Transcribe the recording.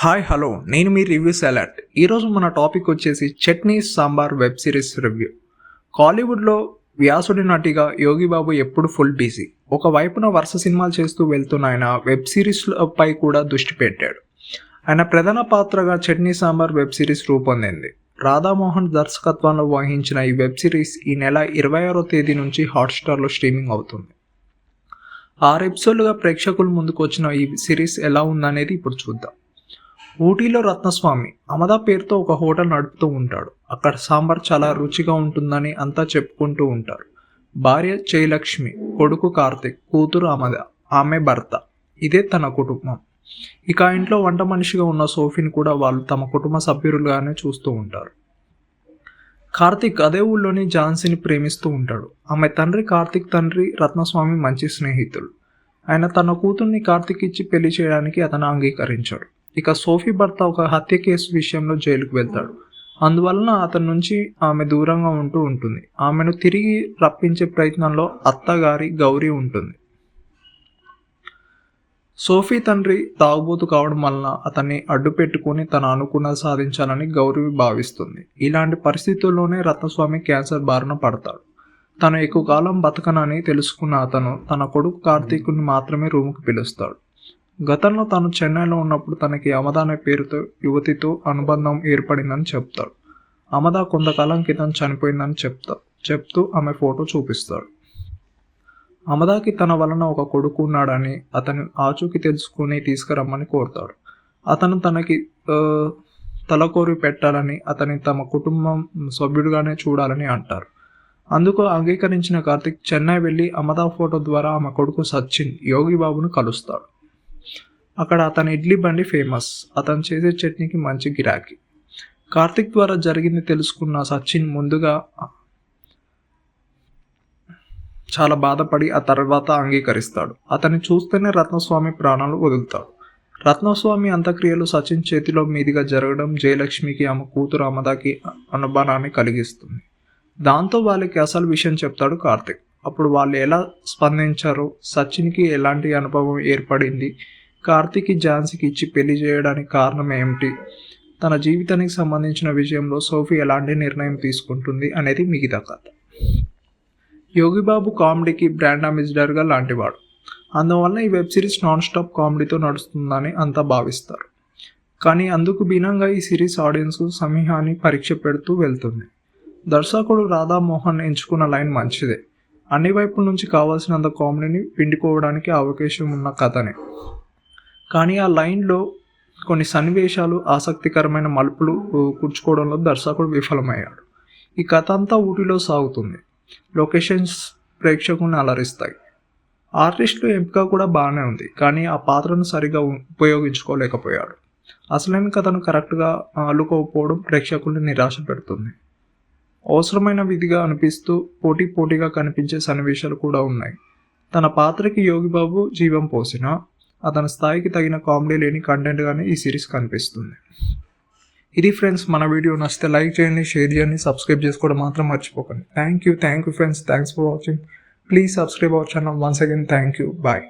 Hi hello నేను మీ reviews alert. ఈరోజు మన టాపిక్ వచ్చేసి chutney sambar web series review. కాలీవుడ్లో వ్యాసుడి నటిగా యోగిబాబు ఎప్పుడు ఫుల్ బిజీ. ఒకవైపున వరుస సినిమాలు చేస్తూ వెళ్తున్న ఆయన వెబ్ సిరీస్పై కూడా దృష్టి పెట్టాడు. ఆయన ప్రధాన పాత్రగా చట్నీ సాంబార్ వెబ్ సిరీస్ రూపొందింది. రాధామోహన్ దర్శకత్వంలో వహించిన ఈ వెబ్ సిరీస్ ఈ నెల 26వ తేదీ నుంచి హాట్స్టార్లో స్ట్రీమింగ్ అవుతుంది. 6 ఎపిసోడ్లుగా ప్రేక్షకుల ముందుకు వచ్చిన ఈ సిరీస్ ఎలా ఉందనేది ఇప్పుడు చూద్దాం. ఊటీలో రత్నస్వామి అమదా పేరుతో ఒక హోటల్ నడుపుతూ ఉంటాడు. అక్కడ సాంబార్ చాలా రుచిగా ఉంటుందని అంతా చెప్పుకుంటూ ఉంటారు. భార్య జయలక్ష్మి, కొడుకు కార్తిక్, కూతురు అమద, ఆమె భర్త. ఇదే తన కుటుంబం. ఇక ఇంట్లో వంట మనిషిగా ఉన్న సోఫీని కూడా వాళ్ళు తమ కుటుంబ సభ్యులుగానే చూస్తూ ఉంటారు. కార్తిక్ అదే ఊళ్ళోని ఝాన్సీని ప్రేమిస్తూ ఉంటాడు. ఆమె తండ్రి కార్తిక్ తండ్రి రత్నస్వామి మంచి స్నేహితులు. ఆయన తన కూతుర్ని కార్తిక్ ఇచ్చి పెళ్లి చేయడానికి అతను అంగీకరించాడు. ఇక సోఫీ భర్త ఒక హత్య కేసు విషయంలో జైలుకు వెళ్తాడు. అందువలన అతని నుంచి ఆమె దూరంగా ఉంటూ ఉంటుంది. ఆమెను తిరిగి రప్పించే ప్రయత్నంలో అత్తగారి గౌరీ ఉంటుంది. సోఫీ తండ్రి తాగుబోతు కావడం వలన అతన్ని అడ్డు పెట్టుకుని తన అనుకున్నది సాధించాలని గౌరీ భావిస్తుంది. ఇలాంటి పరిస్థితుల్లోనే రత్నస్వామి క్యాన్సర్ బారిన పడతాడు. తను ఎక్కువ కాలం బతకనని తెలుసుకున్న అతను తన కొడుకు కార్తీక్ని మాత్రమే రూముకి పిలుస్తాడు. గతంలో తాను చెన్నైలో ఉన్నప్పుడు తనకి అమద అనే పేరుతో యువతితో అనుబంధం ఏర్పడిందని చెప్తాడు. అమద కొంతకాలం క్రితం చనిపోయిందని చెప్తూ ఆమె ఫోటో చూపిస్తాడు. అమదాకి తన వలన ఒక కొడుకు ఉన్నాడని అతను ఆచూకీ తెలుసుకుని తీసుకురమ్మని కోరుతాడు. అతను తనకి తలకోరి పెట్టాలని అతని తమ కుటుంబం సభ్యుడిగానే చూడాలని అంటారు. అందుకు అంగీకరించిన కార్తిక్ చెన్నై వెళ్ళి అమదా ఫోటో ద్వారా ఆమె కొడుకు సచిన్ యోగిబాబును కలుస్తాడు. అక్కడ అతని ఇడ్లీ బండి ఫేమస్. అతను చేసే చట్నీకి మంచి గిరాకీ. కార్తిక్ ద్వారా జరిగింది తెలుసుకున్న సచిన్ ముందుగా చాలా బాధపడి ఆ తర్వాత అంగీకరిస్తాడు. అతన్ని చూస్తేనే రత్నస్వామి ప్రాణాలు వదులుతాడు. రత్నస్వామి అంత్యక్రియలు సచిన్ చేతిలో మీదుగా జరగడం జయలక్ష్మికి ఆమె కూతురు అమదాకి అనుమానాన్ని కలిగిస్తుంది. దాంతో వాళ్ళకి అసలు విషయం చెప్తాడు కార్తిక్. అప్పుడు వాళ్ళు ఎలా స్పందించారో, సచిన్కి ఎలాంటి అనుభవం ఏర్పడింది, కార్తీక్కి ఝాన్సీకి ఇచ్చి పెళ్లి చేయడానికి కారణం ఏమిటి, తన జీవితానికి సంబంధించిన విషయంలో సోఫీ ఎలాంటి నిర్ణయం తీసుకుంటుంది అనేది మిగతా కథ. యోగిబాబు కామెడీకి బ్రాండ్ అంబాసిడర్గా లాంటివాడు. అందువల్ల ఈ వెబ్ సిరీస్ నాన్ స్టాప్ కామెడీతో నడుస్తుందని అంతా భావిస్తారు. కానీ అందుకు భిన్నంగా ఈ సిరీస్ ఆడియన్స్కు సమీహాన్ని పరీక్ష పెడుతూ వెళ్తుంది. దర్శకుడు రాధామోహన్ ఎంచుకున్న లైన్ మంచిదే. అన్ని వైపుల నుంచి కావాల్సినంత కామెడీని పిండుకోవడానికి అవకాశం ఉన్న కథనే. కానీ ఆ లైన్లో కొన్ని సన్నివేశాలు ఆసక్తికరమైన మలుపులు కూర్చుకోవడంలో దర్శకుడు విఫలమయ్యాడు. ఈ కథ అంతా ఊటీలో సాగుతుంది. లొకేషన్స్ ప్రేక్షకుల్ని అలరిస్తాయి. ఆర్టిస్టులు ఎంపిక కూడా బాగానే ఉంది, కానీ ఆ పాత్రను సరిగా ఉపయోగించుకోలేకపోయాడు. అసలైన కథను కరెక్ట్గా అల్లుకోకపోవడం ప్రేక్షకుల్ని నిరాశ పెడుతుంది. అవసరమైన విధిగా అనిపిస్తూ పోటీగా కనిపించే సన్నివేశాలు కూడా ఉన్నాయి. తన పాత్రకి యోగిబాబు జీవం పోసినా అతని స్థాయికి తగిన కామెడీ లేని కంటెంట్గానే ఈ సిరీస్ కనిపిస్తుంది. ఇది ఫ్రెండ్స్, మన వీడియో నచ్చితే లైక్ చేయండి, షేర్ చేయండి, సబ్స్క్రైబ్ చేసుకోవడం మాత్రం మర్చిపోకండి. Thank you friends, thanks for watching. Please subscribe our channel once again. Thank you, bye.